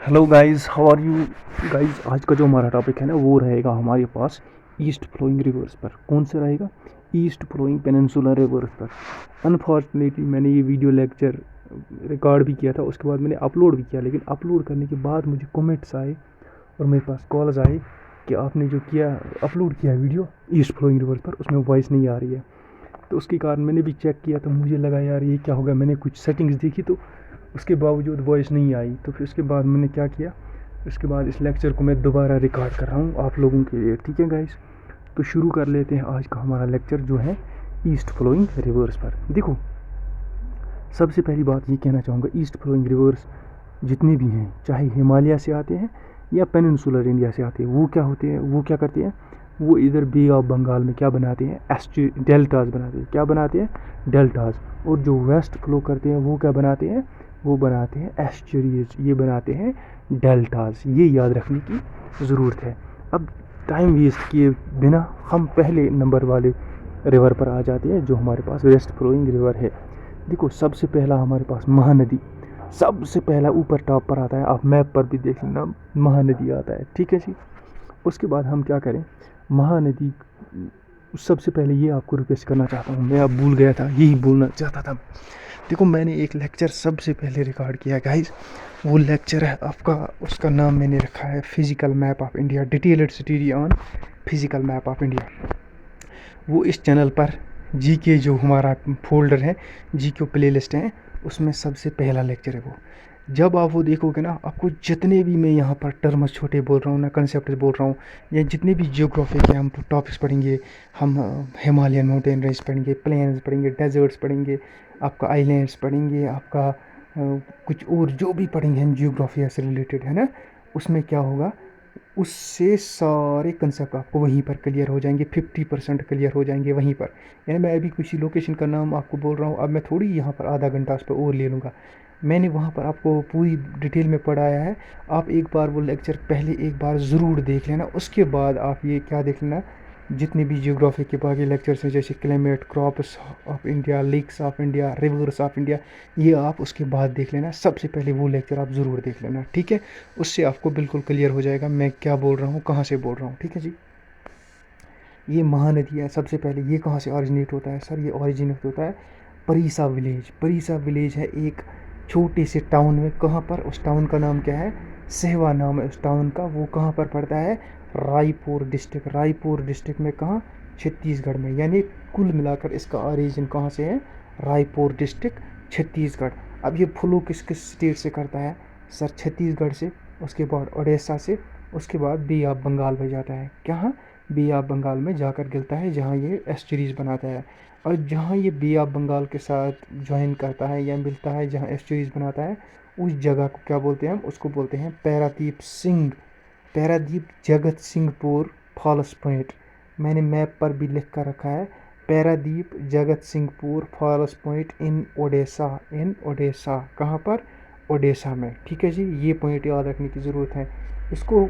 Hello guys, how are you guys. आज का जो हमारा टॉपिक है ना वो रहेगा हमारे पास ईस्ट फ्लोइंग रिवर्स पर। कौन से रहेगा? ईस्ट फ्लोइंग पेनिनसुलर रिवर्स पर। अनफॉर्चुनेटली मैंने ये वीडियो लेक्चर रिकॉर्ड भी किया था, उसके बाद मैंने अपलोड भी किया, लेकिन अपलोड करने के बाद मुझे कमेंट्स आए और मेरे पास कॉल्स आए कि आपने जो किया अपलोड किया वीडियो ईस्ट फ्लोइंग रिवर्स पर, उसमें वॉइस नहीं आ रही है। तो उसके कारण मैंने भी चेक किया, तो मुझे लगा यार ये क्या होगा। मैंने कुछ सेटिंग्स देखी तो उसके बावजूद वॉइस नहीं आई। तो फिर उसके बाद मैंने क्या किया, उसके बाद इस लेक्चर को मैं दोबारा रिकॉर्ड कर रहा हूँ आप लोगों के लिए। ठीक है गाइस, तो शुरू कर लेते हैं आज का हमारा लेक्चर जो है ईस्ट फ्लोइंग रिवर्स पर। देखो, सबसे पहली बात ये कहना चाहूँगा, ईस्ट फ्लोइंग रिवर्स जितने भी हैं, चाहे हिमालय से आते हैं या पेनिनसुलर इंडिया से आते हैं, वो क्या होते हैं, वो क्या करते हैं, वो इधर बे ऑफ बंगाल में क्या बनाते हैं, डेल्टाज बनाते हैं। क्या बनाते हैं? डेल्टाज। और जो वेस्ट फ्लो करते हैं वो क्या बनाते हैं, वो बनाते हैं एस्चुरीज, ये बनाते हैं डेल्टाज। ये याद रखने की ज़रूरत है। अब टाइम वेस्ट किए बिना हम पहले नंबर वाले रिवर पर आ जाते हैं जो हमारे पास वेस्ट फ्लोइंग रिवर है। देखो, सबसे पहला हमारे पास महानदी सबसे पहला ऊपर टॉप पर आता है। आप मैप पर भी देख लेना, महानदी आता है। ठीक है जी। उसके बाद हम क्या करें, महानदी सबसे पहले ये आपको रिक्वेस्ट करना चाहता हूँ, मैं अब भूल गया था, यही बोलना चाहता था। देखो, मैंने एक लेक्चर सबसे पहले रिकॉर्ड किया गाइस, वो लेक्चर है आपका, उसका नाम मैंने रखा है physical map of India, detailed study on physical map of India. वो इस चैनल पर जी के जो हमारा फोल्डर है, जी के प्ले लिस्ट है, उसमें सबसे पहला लेक्चर है वो। जब आप वो देखोगे ना, आपको जितने भी मैं यहाँ पर टर्म्स छोटे बोल रहा हूँ ना, कंसेप्ट बोल रहा हूँ, या जितने भी जियोग्राफी के हम टॉपिक्स पढ़ेंगे, हम हिमालयन माउंटेन रेंज पढ़ेंगे, प्लेन्स पढ़ेंगे, डेजर्ट्स पढ़ेंगे, आपका आइलैंड्स पढ़ेंगे, आपका कुछ और जो भी पढ़ेंगे हम जियोग्राफी से रिलेटेड, है ना, उसमें क्या होगा, उससे सारे कंसेप्ट आपको वहीं पर क्लियर हो जाएंगे, 50% क्लियर हो जाएंगे वहीं पर। यानी मैं अभी किसी लोकेशन का नाम आपको बोल रहा हूँ, अब मैं थोड़ी यहाँ पर आधा घंटा उस पर और ले लूँगा। मैंने वहाँ पर आपको पूरी डिटेल में पढ़ाया है। आप एक बार वो लेक्चर पहले एक बार ज़रूर देख लेना, उसके बाद आप ये क्या देख लेना, जितने भी जियोग्राफी के बाकी लेक्चर्स हैं, जैसे climate, crops of India, lakes of India, rivers of India, ये आप उसके बाद देख लेना। सबसे पहले वो लेक्चर आप ज़रूर देख लेना, ठीक है। उससे आपको बिल्कुल क्लियर हो जाएगा मैं क्या बोल रहा हूँ, कहाँ से बोल रहा हूँ। ठीक है जी। ये महानदी है, सबसे पहले ये कहाँ से ऑरिजिनेट होता है सर? ये ऑरिजिनेट होता है परिसा विलेज। परिसा विलेज है एक छोटे से टाउन में। कहाँ पर? उस टाउन का नाम क्या है? सहवा नाम है उस टाउन का। वो कहाँ पर पड़ता है? रायपुर डिस्ट्रिक्ट। रायपुर डिस्ट्रिक्ट में कहाँ? छत्तीसगढ़ में। यानी कुल मिलाकर इसका ओरिजिन कहाँ से है? रायपुर डिस्ट्रिक्ट, छत्तीसगढ़। अब ये फ्लो किस किस स्टेट से करता है सर? छत्तीसगढ़ से, उसके बाद उड़ीसा से, उसके बाद बे ऑफ बंगाल में जाता है। कहाँ? बे ऑफ बंगाल में जाकर गिरता है, जहाँ ये एस्चुरीज बनाता है। और जहाँ ये बे ऑफ बंगाल के साथ ज्वाइन करता है या मिलता है, जहाँ एस्चुरीज बनाता है, उस जगह को क्या बोलते हैं हम? उसको बोलते हैं Paradip Singh, Paradip Jagatsinghpur falls point. मैंने मैप पर भी लिख कर रखा है, Paradip Jagatsinghpur falls point in Odisha. In Odisha कहाँ पर? ओडिशा में। ठीक है जी, ये पॉइंट याद रखने की ज़रूरत है। इसको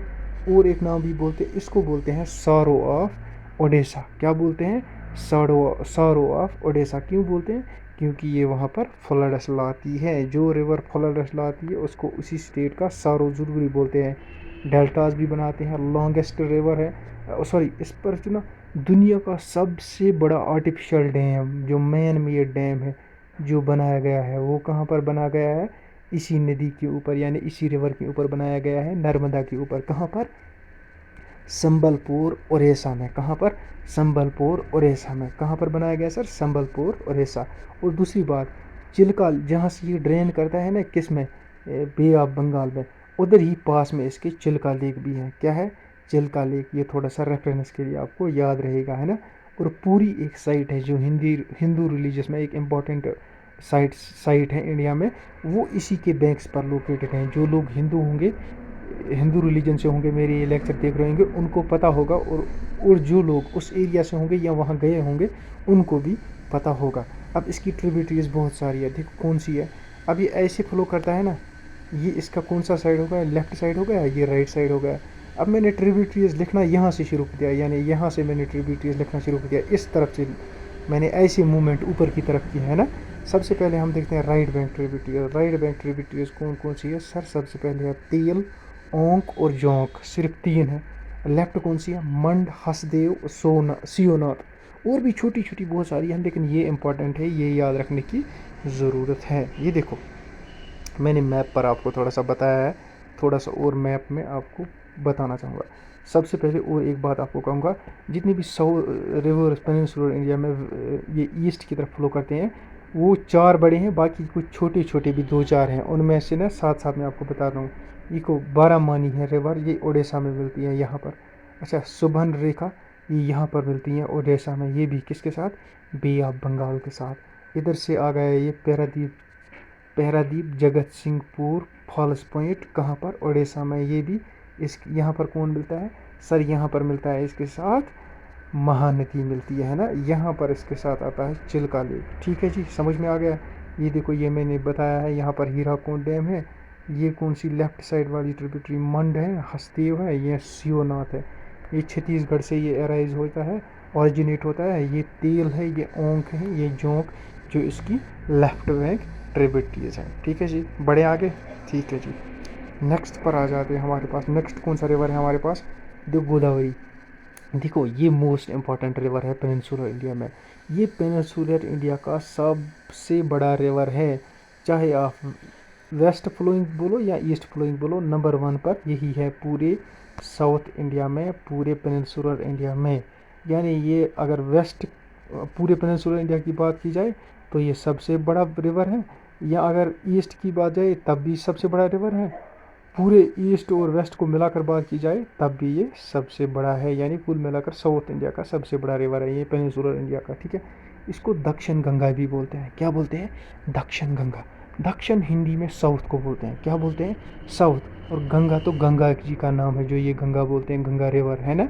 और एक नाम भी बोलते हैं, इसको बोलते हैं सारो ऑफ ओडिशा। क्या बोलते हैं? सारो ऑफ ओडिशा। क्यों बोलते हैं? क्योंकि ये वहाँ पर फ्लड्स लाती है। जो रिवर फ्लड्स लाती है उसको उसी स्टेट का सारो ज़रूरी बोलते हैं। डेल्टास भी बनाते हैं, लॉन्गेस्ट रिवर है, सॉरी, इस पर जो ना दुनिया का सबसे बड़ा आर्टिफिशियल डैम, जो मैन मेड डैम है, जो बनाया गया है, वो कहाँ पर बना गया है? इसी नदी के ऊपर, यानी इसी रिवर के ऊपर बनाया गया है, नर्मदा के ऊपर। कहाँ पर? संबलपुर उड़ीसा में। कहाँ पर? संबलपुर उड़ीसा में। कहाँ पर बनाया गया सर? संबलपुर उड़ीसा। और दूसरी बात, चिल्का जहाँ से ये ड्रेन करता है ना, किस में? बे ऑफ बंगाल में। उधर ही पास में इसके चिल्का लेक भी है। क्या है? चिल्का लेक। ये थोड़ा सा रेफरेंस के लिए आपको याद रहेगा, है ना। और पूरी एक साइट है जो हिंदू रिलीजियस में एक इम्पॉर्टेंट साइट है इंडिया में, वो इसी के बैंक्स पर लोकेटेड हैं। जो लोग हिंदू होंगे, हिंदू रिलीजन से होंगे, मेरे ये लेक्चर देख रहे होंगे, उनको पता होगा। और जो लोग उस एरिया से होंगे या वहाँ गए होंगे, उनको भी पता होगा। अब इसकी ट्रिब्यूटरीज बहुत सारी है। देखो कौन सी है। अब ये ऐसे फ्लो करता है ना, ये इसका कौन सा साइड होगा? लेफ्ट साइड होगा, ये राइट साइड होगा। अब मैंने ट्रिब्यूटरीज लिखना यहाँ से शुरू कर दिया, यानी यहाँ से मैंने ट्रिब्यूटरीज लिखना शुरू कर दिया, इस तरफ से मैंने ऐसे मूवमेंट ऊपर की तरफ की है ना। सबसे पहले हम देखते हैं right bank tributaries. Right bank tributaries कौन कौन सी है सर? सबसे पहले है तेल, ओंक और जोंक, सिर्फ 3 है। लेफ्ट कौन सी है? मंड, हसदेव, सोना, सियोनाथ। और भी छोटी छोटी बहुत सारी हैं, लेकिन ये इंपॉर्टेंट है, ये याद रखने की ज़रूरत है। ये देखो मैंने मैप पर आपको थोड़ा सा बताया है, थोड़ा सा और मैप में आपको बताना चाहूँगा। सबसे पहले और एक बात आपको कहूँगा, जितनी भी रिवर्स पेनिनसुलर इंडिया में ये ईस्ट की तरफ फ्लो करते हैं, वो 4 बड़े हैं, बाकी कुछ छोटे छोटे भी 2-4 हैं। उनमें से ना साथ साथ मैं आपको बता रहा हूँ। ये को बारामानी है रिवर, ये ओडिशा में मिलती है यहाँ पर। अच्छा, सुबर्न रेखा ये यहाँ पर मिलती है ओडिशा में, ये भी किसके साथ? बे ऑफ बंगाल के साथ। इधर से आ गया ये Paradip, Jagatsinghpur, falls point, कहाँ पर? ओडिशा में। ये भी इस यहाँ पर कौन मिलता है सर? यहाँ पर मिलता है इसके साथ महानदी मिलती है ना, यहाँ पर इसके साथ आता है चिल्का लेक। ठीक है जी, समझ में आ गया। ये देखो ये मैंने बताया है, यहाँ पर हीराकुंड डैम है। ये कौन सी लेफ्ट साइड वाली ट्रिब्यूटरी? मंड है, हसदेव है, ये सियोनाथ है। ये छत्तीसगढ़ से ये अराइज होता है, ऑरिजिनेट होता है। ये तेल है, ये ओंक है, ये जोंक, जो इसकी लेफ्ट बैंक ट्रिब्यूटरीज हैं। ठीक है जी, बड़े आगे। ठीक है जी, नेक्स्ट पर आ जाते हैं हमारे पास। नेक्स्ट कौन सा रिवर है हमारे पास? देखो गोदावरी। देखो ये मोस्ट इम्पॉर्टेंट रिवर है पेनिनसुलर इंडिया में। ये पेनिनसुलर इंडिया का सबसे बड़ा रिवर है। चाहे आप वेस्ट फ्लोइंग बोलो या ईस्ट फ्लोइंग बोलो, नंबर 1 पर यही है पूरे साउथ इंडिया में, पूरे पेनिनसुलर इंडिया में। यानी ये अगर वेस्ट पूरे पेनिनसुलर इंडिया की बात की जाए तो ये सबसे बड़ा रिवर है, या अगर ईस्ट की बात जाए तब भी सबसे बड़ा रिवर है। पूरे ईस्ट और वेस्ट को मिलाकर बात की जाए तब भी ये सबसे बड़ा है, यानी कुल मिलाकर साउथ इंडिया का सबसे बड़ा रिवर है ये पेनिनसुलर इंडिया का। ठीक है, इसको दक्षिण गंगा भी बोलते हैं। क्या बोलते हैं? दक्षिण गंगा। दक्षिण हिंदी में साउथ को बोलते हैं। क्या बोलते हैं? साउथ। और गंगा तो गंगा जी का नाम है, जो ये गंगा बोलते हैं, गंगा रिवर है ना।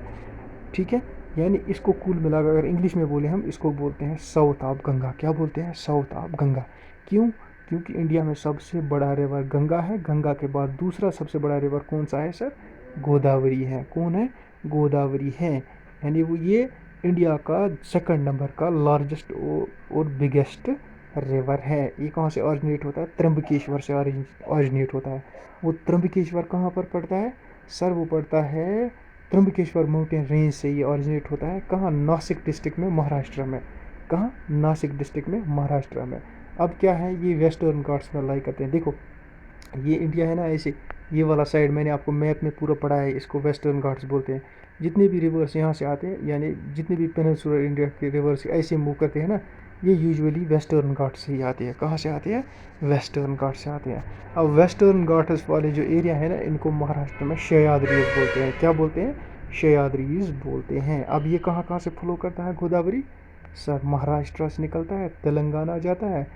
ठीक है, यानी इसको कुल मिलाकर अगर इंग्लिश में बोले हम, इसको बोलते हैं साउथ ऑफ गंगा। क्या बोलते हैं? South of Ganga. क्यों? क्योंकि इंडिया में सबसे बड़ा रिवर गंगा है। गंगा के बाद दूसरा सबसे बड़ा रिवर कौन सा है सर? गोदावरी है। कौन है? गोदावरी है। यानी वो ये इंडिया का सेकंड नंबर का लार्जेस्ट और बिगेस्ट रिवर है। ये कहाँ से ऑरिजिनेट होता है? त्र्यंबकेश्वर से ऑरिजिनेट होता है। वो त्र्यंबकेश्वर कहाँ पर पड़ता है सर? वो पड़ता है त्र्यंबकेश्वर माउंटेन रेंज से ये ऑरिजिनेट होता है। कहाँ? नासिक डिस्ट्रिक्ट में, महाराष्ट्र में। कहाँ? नासिक डिस्ट्रिक्ट में, महाराष्ट्र में। अब क्या है, ये वेस्टर्न घाट्स में लाई करते हैं। देखो ये इंडिया है ना, ऐसे ये वाला साइड मैंने आपको मैप में पूरा पढ़ा है, इसको वेस्टर्न घाट्स बोलते हैं। जितने भी रिवर्स यहाँ से आते हैं, यानी जितने भी पेनिनसुलर इंडिया के रिवर्स ऐसे मूव करते हैं ना, ये यूजुअली वेस्टर्न घाट से ही आते हैं। कहाँ से आते हैं? वेस्टर्न घाट से आते हैं। अब वेस्टर्न घाट्स वाले जो एरिया है ना, इनको महाराष्ट्र में सह्याद्रीज बोलते हैं। क्या बोलते हैं? सह्याद्रीज बोलते हैं। अब ये कहाँ कहाँ से फ्लो करता है गोदावरी सर? महाराष्ट्र से निकलता है, तेलंगाना जाता है,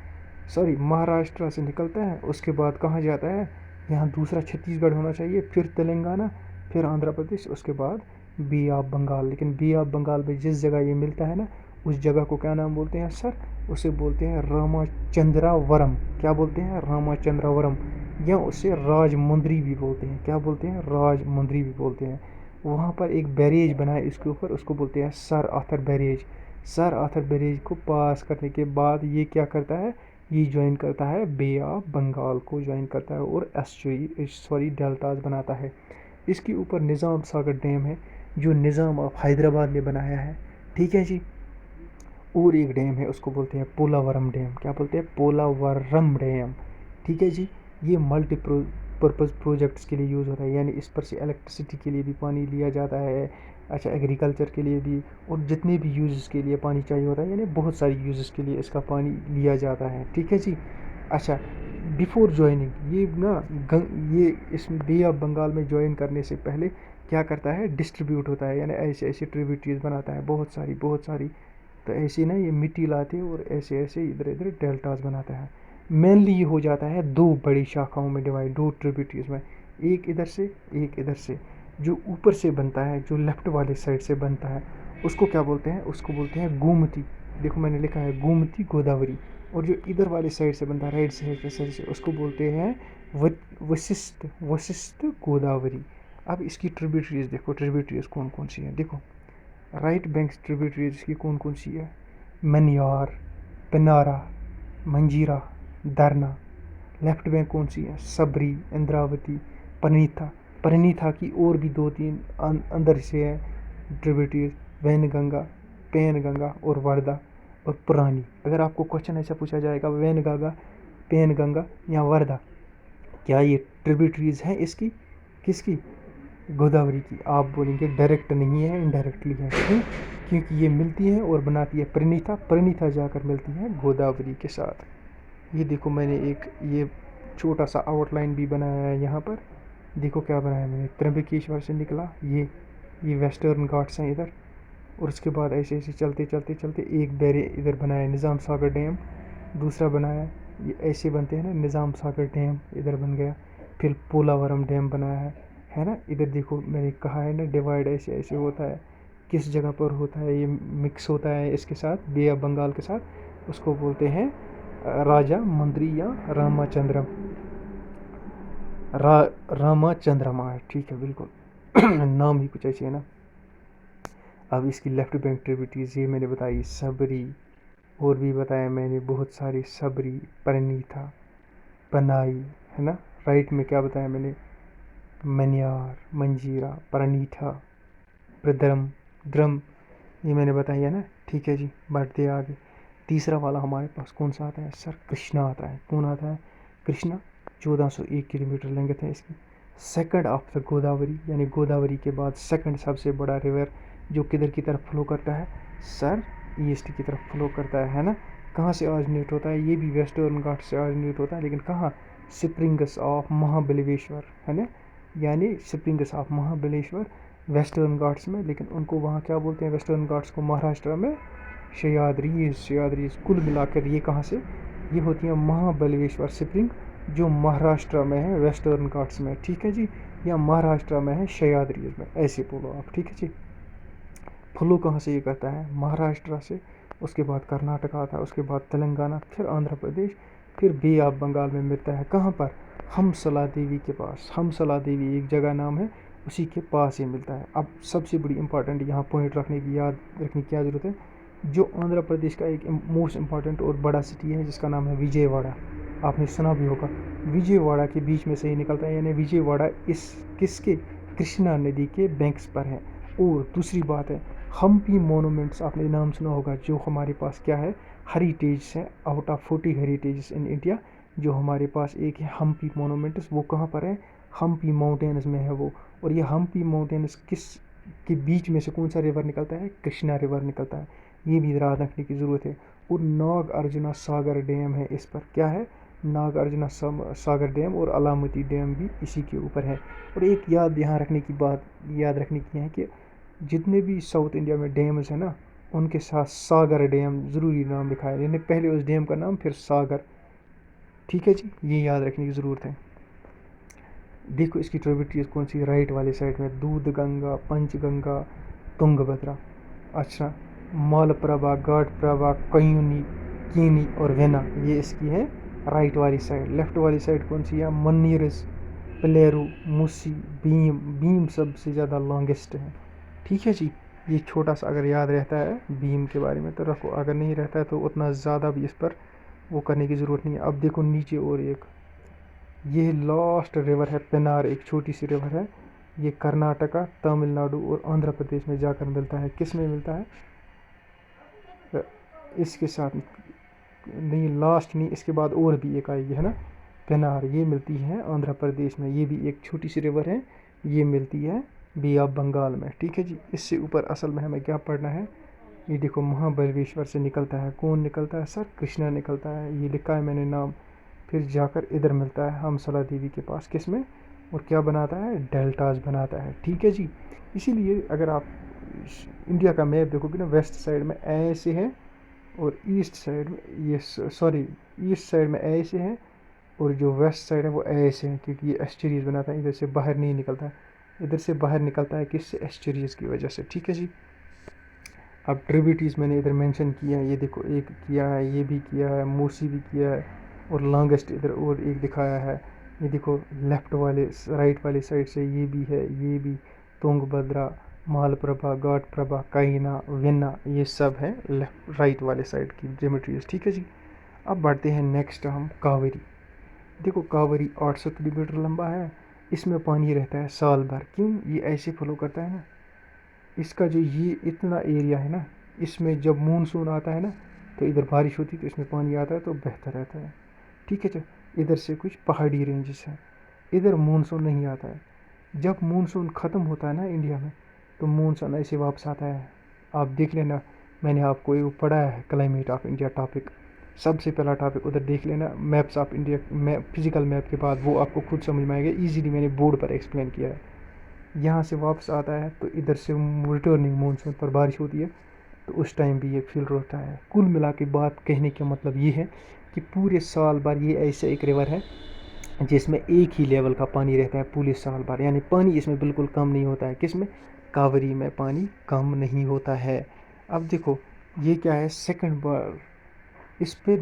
सॉरी महाराष्ट्र से निकलता है, उसके बाद कहाँ जाता है? यहाँ दूसरा छत्तीसगढ़ होना चाहिए, फिर तेलंगाना, फिर आंध्र प्रदेश, उसके बाद बे ऑफ बंगाल। लेकिन बे ऑफ बंगाल में जिस जगह ये मिलता है ना, उस जगह को क्या नाम बोलते हैं सर? उसे बोलते हैं रामाचंद्रावरम। क्या बोलते हैं? रामाचंद्रावरम। या उसे राजमुंद्री भी बोलते हैं। क्या बोलते हैं? राजमुंद्री भी बोलते हैं। वहाँ पर एक बैरेज बना है इसके ऊपर, उसको बोलते हैं sir Arthur barrage. Sir Arthur barrage को पास करने के बाद ये क्या करता है? ये ज्वाइन करता है बे ऑफ बंगाल को, ज्वाइन करता है और सॉरी डेल्टाज बनाता है। इसके ऊपर निज़ाम सागर डैम है, जो निज़ाम ऑफ हैदराबाद ने बनाया है। ठीक है जी। और एक डैम है, उसको बोलते हैं पोलावरम डैम। क्या बोलते हैं? पोलावरम डैम। ठीक है जी। ये पर्पज़ प्रोजेक्ट्स के लिए यूज़ होता है, यानी इस पर से इलेक्ट्रिसिटी के लिए भी पानी लिया जाता है। अच्छा, एग्रीकल्चर के लिए भी, और जितने भी यूज़ के लिए पानी चाहिए होता है, यानी बहुत सारी यूज़ के लिए इसका पानी लिया जाता है। ठीक है जी। अच्छा, बिफोर ज्वाइनिंग ये ना ये इस बे ऑफ बंगाल में ज्वाइन करने से पहले क्या करता है? डिस्ट्रीब्यूट होता है, यानी ऐसे ऐसे ट्रिब्यूटरीज बनाता है, बहुत सारी बहुत सारी। तो ऐसे ना ये मिट्टी लाते हैं और ऐसे ऐसे इधर इधर डेल्टाज बनाता है। मेनली ये हो जाता है 2 बड़ी शाखाओं में डिवाइड, 2 ट्रिब्यूटरीज में, एक इधर से एक इधर से। जो ऊपर से बनता है, जो लेफ्ट वाले साइड से बनता है, उसको क्या बोलते हैं? उसको बोलते हैं गोमती। देखो मैंने लिखा है गोमती गोदावरी। और जो इधर वाले साइड से बनता है, राइट साइड के साइड से, उसको बोलते हैं वशिष्ठ वशिष्ठ गोदावरी। अब इसकी ट्रिब्यूटरीज देखो, ट्रिब्यूटरीज कौन कौन सी हैं देखो। राइट बैंक ट्रिब्यूटरीज की कौन कौन सी है? मनियार, पेनारा, मंजीरा, दरना। लेफ्ट बैंक कौन सी है? सबरी, इंद्रावती, परिणीता। परिणीता की और भी 2-3 अंदर से है ट्रिब्यूटरीज, वैनगंगा, पैनगंगा और वर्धा और पुरानी। अगर आपको क्वेश्चन ऐसा पूछा जाएगा वैनगंगा, पैनगंगा या वर्धा, क्या ये ट्रिब्यूटरीज हैं इसकी, किसकी? गोदावरी की। आप बोलेंगे डायरेक्ट नहीं है, इनडायरेक्टली है। क्यों? क्योंकि ये मिलती है और बनाती है परिणीता, परिणीता जाकर मिलती है गोदावरी के साथ। ये देखो मैंने एक ये छोटा सा आउटलाइन भी बनाया है यहाँ पर। देखो क्या बनाया मैंने, त्र्यंबकेश्वर से निकला, ये वेस्टर्न घाट्स हैं इधर, और उसके बाद ऐसे ऐसे चलते चलते चलते एक बैरे इधर बनाया निज़ाम सागर डैम, दूसरा बनाया, ये ऐसे बनते हैं ना, निज़ाम सागर डैम इधर बन गया, फिर पोलावरम डैम बनाया है ना। इधर देखो मैंने कहा है ना डिवाइड ऐसे ऐसे होता है, किस जगह पर होता है, ये मिक्स होता है इसके साथ, बे ऑफ बंगाल के साथ, उसको बोलते हैं राजा मंत्री या रामाचंद्रम, रामाचंद्रमा है, ठीक है बिल्कुल। नाम ही कुछ ऐसे है ना। अब इसकी लेफ्ट बैंक ट्रिब्यूटरीज ये मैंने बताई, सबरी, और भी बताया मैंने बहुत सारी, सबरी, परिणीता, पनाई, है ना। राइट में क्या बताया मैंने, मनियार, मंजीरा, परिणीता, प्रद्रम, द्रम, ये मैंने बताई है ना। ठीक है जी, बढ़ते आगे। तीसरा वाला हमारे पास कौन सा आता है सर? कृष्णा आता है। कौन आता है? कृष्णा। 1401 किलोमीटर लेंथ है इसकी। सेकंड आफ्टर गोदावरी, यानी गोदावरी के बाद सेकंड सबसे बड़ा रिवर, जो किधर की तरफ फ्लो करता है सर? ईस्ट की तरफ फ्लो करता है ना। कहाँ से ऑरिजिनेट होता है? ये भी वेस्टर्न घाट से ऑरिजिनेट होता है, लेकिन कहाँ? स्प्रिंग्स ऑफ महाबलेश्वर, है ना, यानी springs of Mahabaleshwar western Ghats में, लेकिन उनको वहाँ क्या बोलते हैं वेस्टर्न घाट्स को? महाराष्ट्र में सह्याद्रीज, सह्याद्रीज। कुल मिलाकर ये कहाँ से? ये होती है महाबलेश्वर स्प्रिंग, जो महाराष्ट्र में है वेस्टर्न घाट्स में, ठीक है जी, या महाराष्ट्र में है सह्याद्रीज में, ऐसे बोलो आप, ठीक है जी। फ्लो कहाँ से ये करता है? महाराष्ट्र से, उसके बाद कर्नाटक आता है, उसके बाद तेलंगाना, फिर आंध्र प्रदेश, फिर बे ऑफ बंगाल में मिलता है। कहाँ पर? हमसला देवी के पास। हमसला देवी एक जगह नाम है, उसी के पास ही मिलता है। अब सबसे बड़ी इंपॉर्टेंट यहाँ पॉइंट रखने की, याद रखने की क्या ज़रूरत है, जो आंध्र प्रदेश का एक मोस्ट इम्पॉर्टेंट और बड़ा सिटी है जिसका नाम है विजयवाड़ा, आपने सुना भी होगा। विजयवाड़ा के बीच में से ही निकलता है, यानी विजयवाड़ा इस किसके? कृष्णा नदी के बैंक्स पर है। और दूसरी बात है, हम्पी मोनूमेंट्स आपने नाम सुना होगा, जो हमारे पास क्या है? हेरिटेज है, out of 40 heritage in India, जो हमारे पास एक है हम्पी मोनूमेंट्स। वो कहाँ पर है? हम्पी माउंटेन्स में है वो। और ये हम्पी माउंटेन्स किस के बीच में से कौन सा रिवर निकलता है? कृष्णा रिवर निकलता है। ये भी याद रखने की ज़रूरत है। और नाग अर्जुना सागर डैम है इस पर, क्या है? नाग अर्जुना सागर डैम, और अलामती डैम भी इसी के ऊपर है। और एक याद यहाँ रखने की बात याद रखने की है कि जितने भी साउथ इंडिया में डैम्स हैं ना, उनके साथ सागर डैम ज़रूरी नाम लिखा है, यानी पहले उस डैम का नाम फिर सागर, ठीक है जी, ये याद रखने की ज़रूरत है। देखो इसकी ट्रिब्यूटरीज कौन सी? राइट वाले साइड में दूध गंगा, पंचगंगा, तुंगभद्रा। अच्छा, मालप्रभा, घाटप्रभा, कयूनी, कीनी और वेना, ये इसकी है राइट वाली साइड। लेफ्ट वाली साइड कौन सी है? मन्नीरस, प्लेरू, मूसी, भीम। भीम सबसे ज़्यादा लॉन्गेस्ट है, ठीक है जी। ये छोटा सा अगर याद रहता है भीम के बारे में तो रखो, अगर नहीं रहता है तो उतना ज़्यादा भी इस पर वो करने की ज़रूरत नहीं है। अब देखो नीचे और एक, ये लास्ट रिवर है पेनार, एक छोटी सी रिवर है, ये कर्नाटका, तमिलनाडु और आंध्र प्रदेश में जाकर मिलता है। किस में मिलता है? इसके साथ नहीं, लास्ट नहीं, इसके बाद और भी एक आएगी, है ना, पेनार, ये मिलती है आंध्र प्रदेश में। ये भी एक छोटी सी रिवर है, ये मिलती है बे ऑफ बंगाल में, ठीक है जी। इससे ऊपर असल में हमें क्या पढ़ना है? ये देखो महाबलेश्वर से निकलता है, कौन निकलता है सर? कृष्णा निकलता है, ये लिखा है मैंने नाम। फिर जाकर इधर मिलता है हमसला देवी के पास, किस में? और क्या बनाता है? डेल्टाज बनाता है, ठीक है जी। इसीलिए अगर आप इंडिया का मैप देखोगे ना, वेस्ट साइड में ऐसे है, और ईस्ट साइड में ये, सॉरी, ईस्ट साइड में ऐसे है, और जो वेस्ट साइड है वो ऐसे है, क्योंकि ये एस्चुरीज बनाता है, इधर से बाहर नहीं निकलता है, इधर से बाहर निकलता है किससे? एस्चुरीज की वजह से, ठीक है जी। अब ट्रिब्यूटरीज मैंने इधर मेंशन किया है, ये देखो एक किया है, ये भी किया है, मूसी भी किया है, और लॉन्गेस्ट इधर और एक दिखाया है। ये देखो लेफ्ट वाले राइट वाले साइड से ये भी है, ये भी, तुंगभद्रा, मालप्रभा, घाटप्रभा, काइना, वेन्ना, ये सब है लेफ्ट राइट वाले साइड की ट्रिब्यूटरीज, ठीक है जी। अब बढ़ते हैं नेक्स्ट हम कावेरी। देखो कावेरी 800 किलोमीटर लंबा है, इसमें पानी रहता है साल भर। क्यों? ये ऐसे फ्लो करता है ना, इसका जो ये इतना एरिया है ना, इसमें जब मानसून आता है ना तो इधर बारिश होती है तो इसमें पानी आता है तो बहता रहता है। ठीक है। इधर से कुछ पहाड़ी रेंजेस हैं, इधर मानसून नहीं आता है। जब मानसून ख़त्म होता है ना इंडिया में, तो मानसून ऐसे वापस आता है। आप देख लेना, मैंने आपको एक पढ़ा है क्लाइमेट ऑफ इंडिया टॉपिक, सबसे पहला टॉपिक उधर देख लेना, maps of India map, physical map के बाद वो आपको खुद समझ में आएगा। ईजीली मैंने बोर्ड पर एक्सप्लेन किया है। यहाँ से वापस आता है तो इधर से रिटर्निंग मानसून पर बारिश होती है, तो उस टाइम भी ये फील होता है। कुल मिला के बात कहने का मतलब ये है कि पूरे साल भर ये ऐसा एक रिवर है जिसमें एक ही लेवल का पानी रहता है पूरे साल भर, यानी पानी इसमें बिल्कुल कम नहीं होता है। किसमें? कावेरी में पानी कम नहीं होता है। अब देखो ये क्या है, सेकंड बार इस पे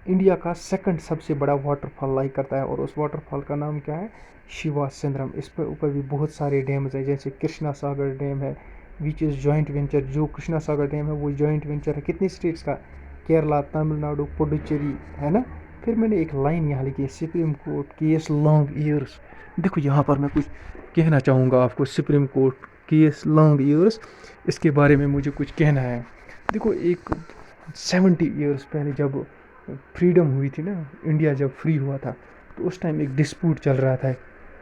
इंडिया का सेकंड सबसे बड़ा वाटरफॉल लाई करता है, और उस वाटरफॉल का नाम क्या है? शिवा सिंद्रम। इस पर ऊपर भी बहुत सारे डैम्स हैं, जैसे कृष्णा सागर डैम है विच इज़ जॉइंट वेंचर। जो कृष्णा सागर डैम है वो जॉइंट वेंचर है कितनी स्टेट्स का? केरला, तमिलनाडु, पुडुचेरी, है ना। फिर मैंने एक लाइन यहाँ लिखी है, supreme court case long years. देखो यहाँ पर मैं कुछ कहना चाहूँगा आपको, supreme court case long years, इसके बारे में मुझे कुछ कहना है। देखो एक 70 ईयर्स पहले जब फ्रीडम हुई थी ना, इंडिया जब फ्री हुआ था, तो उस टाइम एक डिस्प्यूट चल रहा था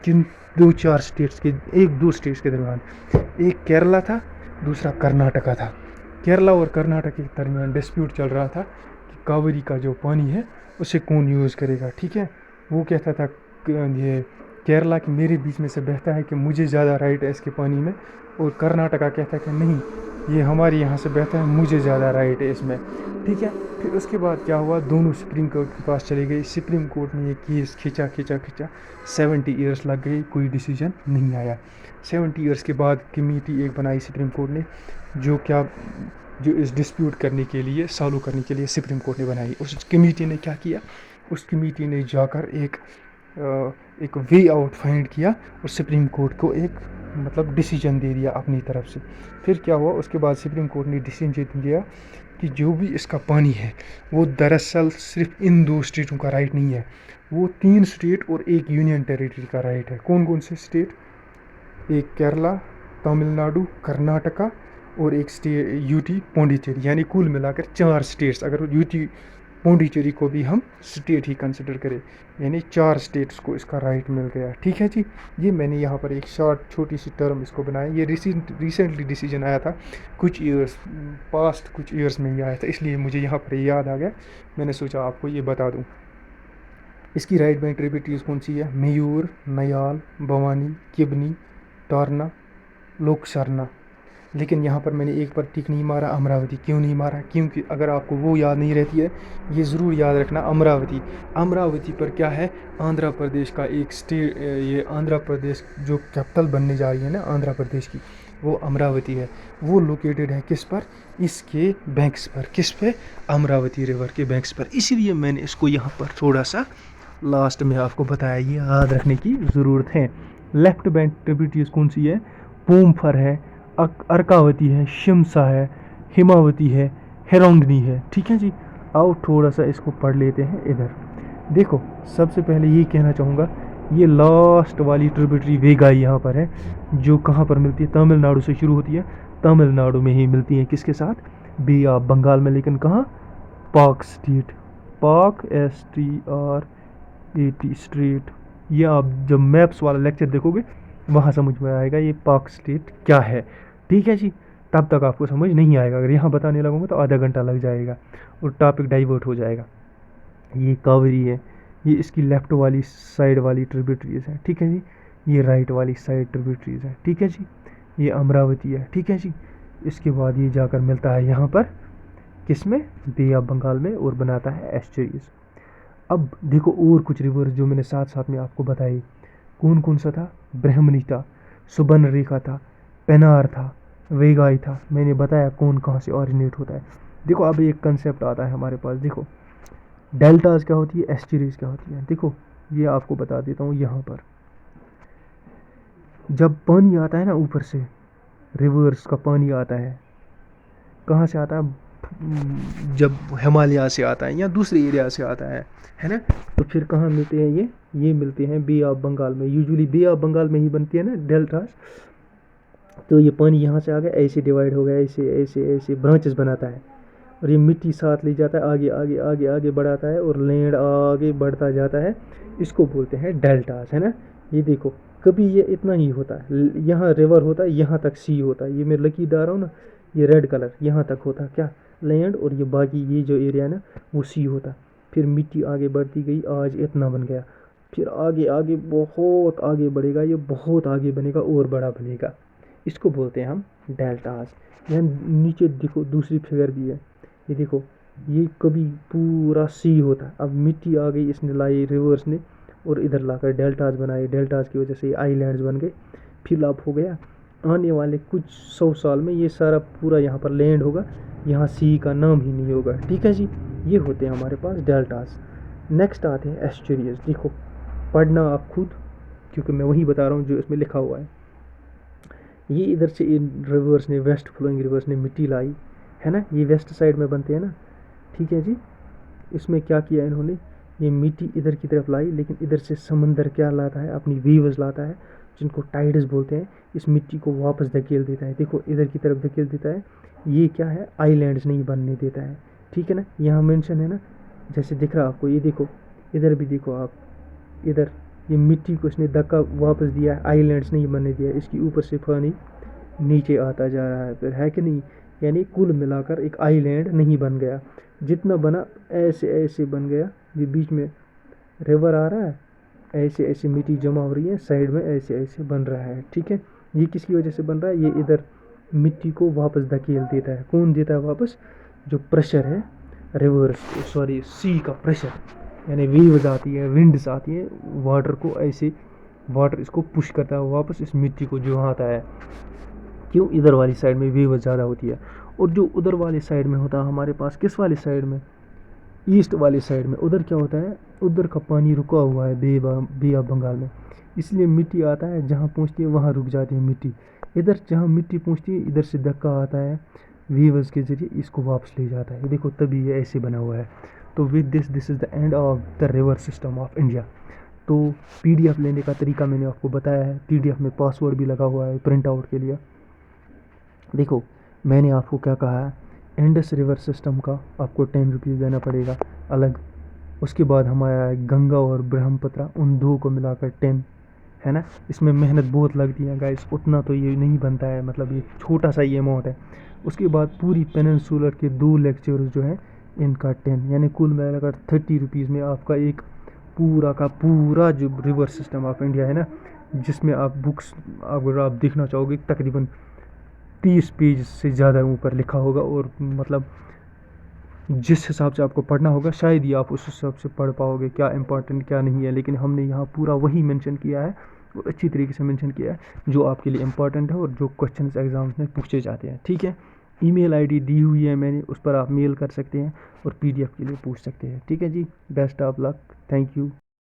किन दो चार स्टेट्स के, एक दो स्टेट्स के दरमियान। एक केरला था, दूसरा कर्नाटका था। केरला और कर्नाटक के दरमियान डिस्प्यूट चल रहा था कि कावेरी का जो पानी है उसे कौन यूज़ करेगा। ठीक है। वो कहता था ये केरला की मेरे बीच में से बहता है कि मुझे ज़्यादा राइट है इसके पानी में, और कर्नाटका कहता है कि नहीं ये हमारे यहाँ से बहता है, मुझे ज़्यादा राइट है इसमें। ठीक है। फिर उसके बाद क्या हुआ, दोनों सुप्रीम कोर्ट के पास चले गए। सुप्रीम कोर्ट ने ये केस खींचा खींचा खींचा, 70 ईयर्स लग गए, कोई डिसीजन नहीं आया। 70 ईयर्स के बाद कमेटी एक बनाई सुप्रीम कोर्ट ने, जो इस डिस्प्यूट करने के लिए, सॉल्व करने के लिए सुप्रीम कोर्ट ने बनाई। उस कमेटी ने क्या किया, उस कमेटी ने जाकर एक वे आउट फाइंड किया और सुप्रीम कोर्ट को एक मतलब डिसीजन दे दिया अपनी तरफ से। फिर क्या हुआ, उसके बाद सुप्रीम कोर्ट ने डिसीजन दिया कि जो भी इसका पानी है वो दरअसल सिर्फ इन दो स्टेटों का राइट नहीं है, वो 3 स्टेट और एक यूनियन टेरिटरी का राइट है। कौन कौन से स्टेट? एक केरला, तमिलनाडु, कर्नाटका और एक स्टेट यूटी पौंडीचेरी, यानी कुल मिलाकर 4 स्टेट्स। अगर यूटी पौंडीचेरी को भी हम स्टेट ही कंसिडर करें, यानी 4 स्टेट्स को इसका राइट मिल गया। ठीक है जी। ये मैंने यहाँ पर एक शॉर्ट छोटी सी टर्म इसको बनाया। ये रिसेंटली डिसीजन आया था, कुछ ईयर्स में ही आया था, इसलिए मुझे यहाँ पर याद आ गया, मैंने सोचा आपको ये बता दूँ। इसकी राइट बैंक ट्रिब्यूटरीज कौन सी है? मयूर, नयाल, भवानी, किबनी, टारना, लोकसरना। लेकिन यहाँ पर मैंने एक पर टिक नहीं मारा, अमरावती। क्यों नहीं मारा? क्योंकि अगर आपको वो याद नहीं रहती है, ये ज़रूर याद रखना, अमरावती पर क्या है, आंध्र प्रदेश का एक स्टेट, ये आंध्र प्रदेश जो कैपिटल बनने जा रही है ना आंध्र प्रदेश की, वो अमरावती है। वो लोकेटेड है किस पर? इसके बैंक्स पर। किस पे? अमरावती रिवर के बैंक्स पर। इसीलिए मैंने इसको यहाँ पर थोड़ा सा लास्ट में आपको बताया, ये याद रखने की ज़रूरत है। लेफ्ट बैंक ट्रिब्यूटरीज कौन सी है? पूमफर है, अर्कावती है, शिमसा है, हिमावती है, हेरोंगनी है। ठीक है जी। आओ थोड़ा सा इसको पढ़ लेते हैं। इधर देखो, सबसे पहले ये कहना चाहूँगा, ये लास्ट वाली ट्रिब्यूटरी वेगाई यहाँ पर है, जो कहाँ पर मिलती है? तमिलनाडु से शुरू होती है, तमिलनाडु में ही मिलती है। किसके साथ? बे ऑफ बंगाल में। लेकिन कहाँ? पाक स्टेट, पाक STRAT स्ट्रेट। ये आप जब मैप्स वाला लेक्चर देखोगे वहाँ समझ में आएगा ये पाक स्टेट क्या है। ठीक है जी। तब तक आपको समझ नहीं आएगा, अगर यहाँ बताने लगूँगा तो आधा घंटा लग जाएगा और टॉपिक डाइवर्ट हो जाएगा। ये कावेरी है, ये इसकी लेफ़्ट वाली साइड वाली ट्रिब्यूटरीज है। ठीक है जी। ये राइट वाली साइड ट्रिब्यूटरीज है। ठीक है जी। ये अमरावती है। ठीक है जी। इसके बाद ये जाकर मिलता है यहाँ पर, किस में? बे ऑफ बंगाल में, और बनाता है एस्चुरीज। अब देखो और कुछ रिवर जो मैंने साथ साथ में आपको बताई, कौन कौन सा था? ब्रह्मणी था, सुबर्णरेखा था, पेनार था, वेगाई था। मैंने बताया कौन कहाँ से ऑरिजिनेट होता है। देखो अब एक कंसेप्ट आता है हमारे पास। देखो डेल्टाज क्या होती है, एस्चुरीज क्या होती है। देखो ये आपको बता देता हूँ। यहाँ पर जब पानी आता है ना ऊपर से, रिवर्स का पानी आता है, कहाँ से आता है? जब हिमालय से आता है या दूसरे एरिया से आता है ना, तो फिर कहाँ मिलते हैं ये मिलते हैं बे ऑफ बंगाल में। यूजुअली बे ऑफ बंगाल में ही बनती है ना डेल्टास। तो ये पानी यहाँ से आ गया, ऐसे डिवाइड हो गया, ऐसे ऐसे ऐसे ब्रांचेस बनाता है, और ये मिट्टी साथ ले जाता है, आगे आगे आगे आगे बढ़ाता है, और लैंड आगे बढ़ता जाता है। इसको बोलते हैं डेल्टास, है ना। ये देखो, कभी ये इतना ही होता है, यहाँ रिवर होता है, यहाँ तक सी होता है, ये मैं लकी डाल रहा हूँ ना, ये रेड कलर यहाँ तक होता है क्या, लैंड, और ये बाकी ये जो एरिया है ना वो सी होता। फिर मिट्टी आगे बढ़ती गई, आज इतना बन गया, फिर आगे आगे बहुत आगे बढ़ेगा, ये बहुत आगे बनेगा और बड़ा बनेगा। इसको बोलते हैं हम डेल्टास। यहाँ नीचे देखो दूसरी फिगर भी है, ये देखो, ये कभी पूरा सी होता। अब मिट्टी आ गई, इसने लाई रिवर्स ने, और इधर लाकर डेल्टास बनाए, डेल्टास की वजह से ये आइलैंड्स बन गए। फिल अप हो गया, आने वाले कुछ 100 साल में ये सारा पूरा यहाँ पर लैंड होगा, यहाँ सी का नाम ही नहीं होगा। ठीक है जी, ये होते हैं हमारे पास डेल्टास। नेक्स्ट आते हैं एस्चुरियस। देखो, पढ़ना आप खुद, क्योंकि मैं वही बता रहा हूँ जो इसमें लिखा हुआ है। ये इधर से इन रिवर्स ने, वेस्ट फ्लोइंग रिवर्स ने मिट्टी लाई, है ना, ये वेस्ट साइड में बनते हैं ना। ठीक है जी, इसमें क्या किया इन्होंने, ये मिट्टी इधर की तरफ लाई, लेकिन इधर से समंदर क्या लाता है, अपनी वेव्स लाता है, जिनको टाइड्स बोलते हैं, इस मिट्टी को वापस धकेल देता है। देखो, इधर की तरफ धकेल देता है, ये क्या है, आइलैंड्स नहीं बनने देता है। ठीक है ना, यहाँ मेंशन है ना, जैसे दिख रहा है आपको, ये देखो, इधर भी देखो आप, इधर ये मिट्टी को इसने धक्का वापस दिया है, आइलैंड्स नहीं बनने दिया, इसके ऊपर से पानी नीचे आता जा रहा है, फिर है कि नहीं, यानी कुल मिलाकर एक आइलैंड नहीं बन गया, जितना बना ऐसे ऐसे बन गया। ये बीच में रिवर आ रहा है, ऐसे ऐसे मिट्टी जमा हो रही है, साइड में ऐसे ऐसे बन रहा है। ठीक है, ये किसकी वजह से बन रहा है, ये इधर मिट्टी को वापस धकेल देता है। कौन देता है वापस, जो प्रेशर है रिवर्स, सॉरी सी का प्रेशर, यानी वेव्स आती है, विंड्स आती है, वाटर को ऐसे, वाटर इसको पुश करता है वापस इस मिट्टी को जो आता है। क्यों, इधर वाली साइड में वेव ज़्यादा होती है, और जो उधर वाली साइड में होता है हमारे पास, किस वाली साइड में, ईस्ट वाली साइड में, उधर क्या होता है, उधर का पानी रुका हुआ है बे ऑफ बंगाल में, इसलिए मिट्टी आता है, जहाँ पहुँचती है वहाँ रुक जाती है मिट्टी। इधर जहाँ मिट्टी पहुँचती है, इधर से धक्का आता है वेव्स के ज़रिए, इसको वापस ले जाता है। देखो, तभी ये ऐसे बना हुआ है। तो with this is the end of the river system of India. तो PDF लेने का तरीका मैंने आपको बताया है, PDF में पासवर्ड भी लगा हुआ है प्रिंट आउट के लिए। देखो, मैंने आपको क्या कहा है, इंडस रिवर सिस्टम का आपको 10 रुपीज़ देना पड़ेगा अलग। उसके बाद हमारा गंगा और ब्रह्मपुत्र, उन दो को मिलाकर 10, है ना। इसमें मेहनत बहुत लगती है गाइस, उतना तो ये नहीं बनता है, मतलब ये छोटा सा ये अमाउंट है। उसके बाद पूरी पेनिनसुलर के 2 लेक्चर्स जो हैं, इनका 10, यानी कुल मिलाकर 30 रुपीज़ में आपका एक पूरा का पूरा जो रिवर सिस्टम ऑफ इंडिया है ना, जिसमें आप बुक्स अगर आप देखना चाहोगे, तकरीबन 30 पेज से ज़्यादा ऊपर लिखा होगा, और मतलब जिस हिसाब से आपको पढ़ना होगा शायद ही आप उस हिसाब से पढ़ पाओगे क्या इंपॉर्टेंट क्या नहीं है। लेकिन हमने यहाँ पूरा वही मेंशन किया है, और अच्छी तरीके से मेंशन किया है जो आपके लिए इम्पॉर्टेंट है और जो क्वेश्चंस एग्जाम्स में पूछे जाते हैं। ठीक है, ईमेल आईडी दी हुई है मैंने, उस पर आप मेल कर सकते हैं और PDF के लिए पूछ सकते हैं। ठीक है जी, best of luck, thank you.